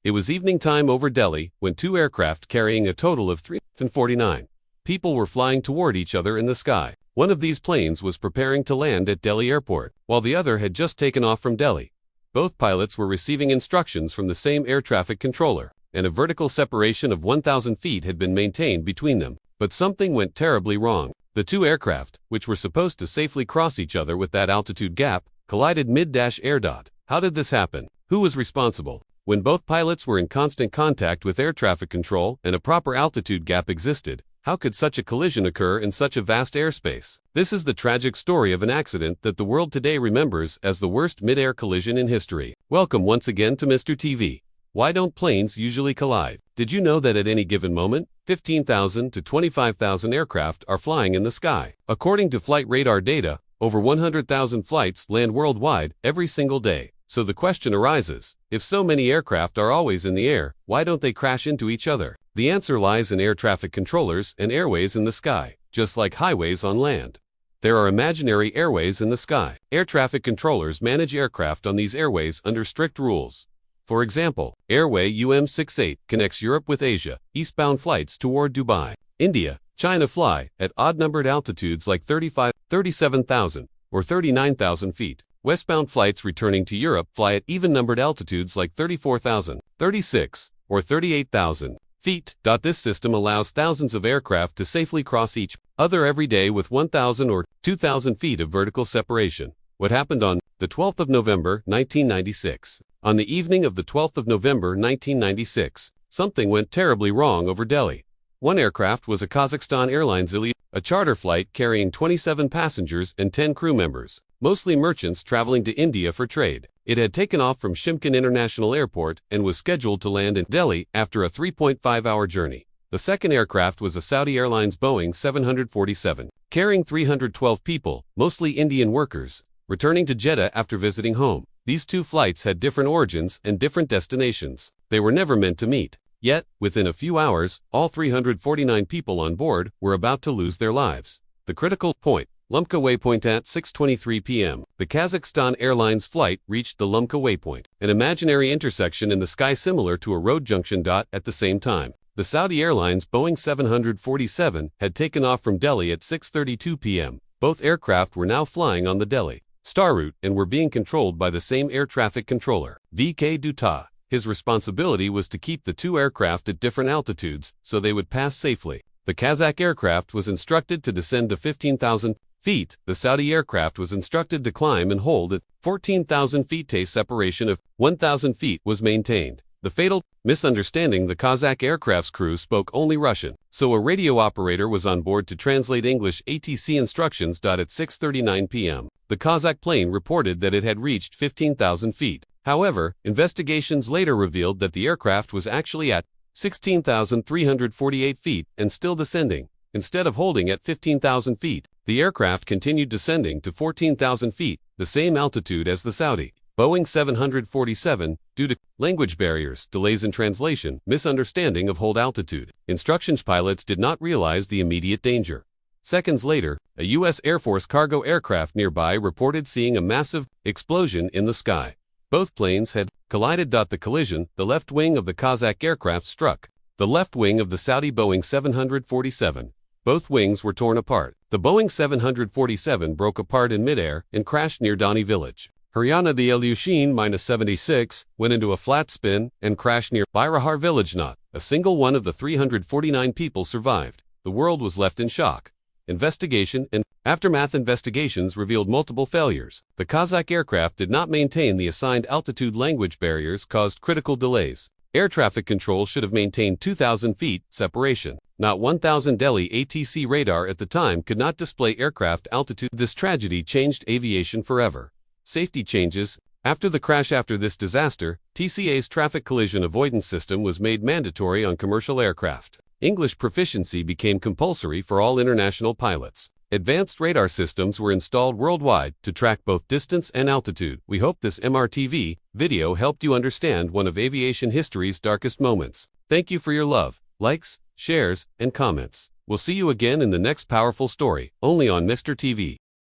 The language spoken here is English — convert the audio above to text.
It was evening time over Delhi when two aircraft carrying a total of 349 people were flying toward each other in the sky. One of these planes was preparing to land at Delhi airport, while the other had just taken off from Delhi. Both pilots were receiving instructions from the same air traffic controller, and a vertical separation of 1,000 feet had been maintained between them. But something went terribly wrong. The two aircraft, which were supposed to safely cross each other with that altitude gap, collided mid-air. How did this happen? Who was responsible? When both pilots were in constant contact with air traffic control and a proper altitude gap existed, how could such a collision occur in such a vast airspace? This is the tragic story of an accident that the world today remembers as the worst mid-air collision in history. Welcome once again to Mr. TV. Why don't planes usually collide? Did you know that at any given moment, 15,000 to 25,000 aircraft are flying in the sky? According to flight radar data, over 100,000 flights land worldwide every single day. So the question arises, if so many aircraft are always in the air, why don't they crash into each other? The answer lies in air traffic controllers and airways in the sky, just like highways on land. There are imaginary airways in the sky. Air traffic controllers manage aircraft on these airways under strict rules. For example, Airway UM68 connects Europe with Asia, eastbound flights toward Dubai. India, China fly at odd-numbered altitudes like 37,000 or 39,000 feet. Westbound flights returning to Europe fly at even-numbered altitudes like 34,000, 36, or 38,000 feet. This system allows thousands of aircraft to safely cross each other every day with 1,000 or 2,000 feet of vertical separation. What happened on the 12th of November, 1996? On the evening of the 12th of November, 1996, something went terribly wrong over Delhi. One aircraft was a Kazakhstan Airlines a charter flight carrying 27 passengers and 10 crew members, mostly merchants traveling to India for trade. It had taken off from Shimkin International Airport and was scheduled to land in Delhi after a 3.5-hour journey. The second aircraft was a Saudi Airlines Boeing 747, carrying 312 people, mostly Indian workers, returning to Jeddah after visiting home. These two flights had different origins and different destinations. They were never meant to meet. Yet, within a few hours, all 349 people on board were about to lose their lives. The critical point, Lumka waypoint at 6:23 p.m. The Kazakhstan Airlines flight reached the Lumka waypoint, an imaginary intersection in the sky similar to a road junction. At the same time, the Saudi Airlines Boeing 747 had taken off from Delhi at 6:32 p.m. Both aircraft were now flying on the Delhi Star route and were being controlled by the same air traffic controller, VK Dutta. His responsibility was to keep the two aircraft at different altitudes so they would pass safely. The Kazakh aircraft was instructed to descend to 15,000 feet. The Saudi aircraft was instructed to climb and hold at 14,000 feet. A separation of 1,000 feet was maintained. The fatal misunderstanding: the Kazakh aircraft's crew spoke only Russian, so a radio operator was on board to translate English ATC instructions. At 6:39 p.m., the Kazakh plane reported that it had reached 15,000 feet. However, investigations later revealed that the aircraft was actually at 16,348 feet and still descending. Instead of holding at 15,000 feet, the aircraft continued descending to 14,000 feet, the same altitude as the Saudi Boeing 747, due to language barriers, delays in translation, misunderstanding of hold altitude. Instructions: pilots did not realize the immediate danger. Seconds later, a U.S. Air Force cargo aircraft nearby reported seeing a massive explosion in the sky. Both planes had collided. The collision, the left wing of the Kazakh aircraft struck the left wing of the Saudi Boeing 747. Both wings were torn apart. The Boeing 747 broke apart in midair and crashed near Dani village, Haryana. The Ilyushin-76 went into a flat spin and crashed near Bairahar village. Not a single one of the 349 people survived. The world was left in shock. Investigation and aftermath investigations revealed multiple failures. The Kazakh aircraft did not maintain the assigned altitude. Language barriers caused critical delays. Air traffic control should have maintained 2,000 feet separation. Not 1,000. Delhi ATC radar at the time could not display aircraft altitude. This tragedy changed aviation forever. Safety changes. After the crash: after this disaster, TCAS Traffic Collision Avoidance System was made mandatory on commercial aircraft. English proficiency became compulsory for all international pilots. Advanced radar systems were installed worldwide to track both distance and altitude. We hope this MRTV video helped you understand one of aviation history's darkest moments. Thank you for your love, likes, shares, and comments. We'll see you again in the next powerful story, only on Mr. TV.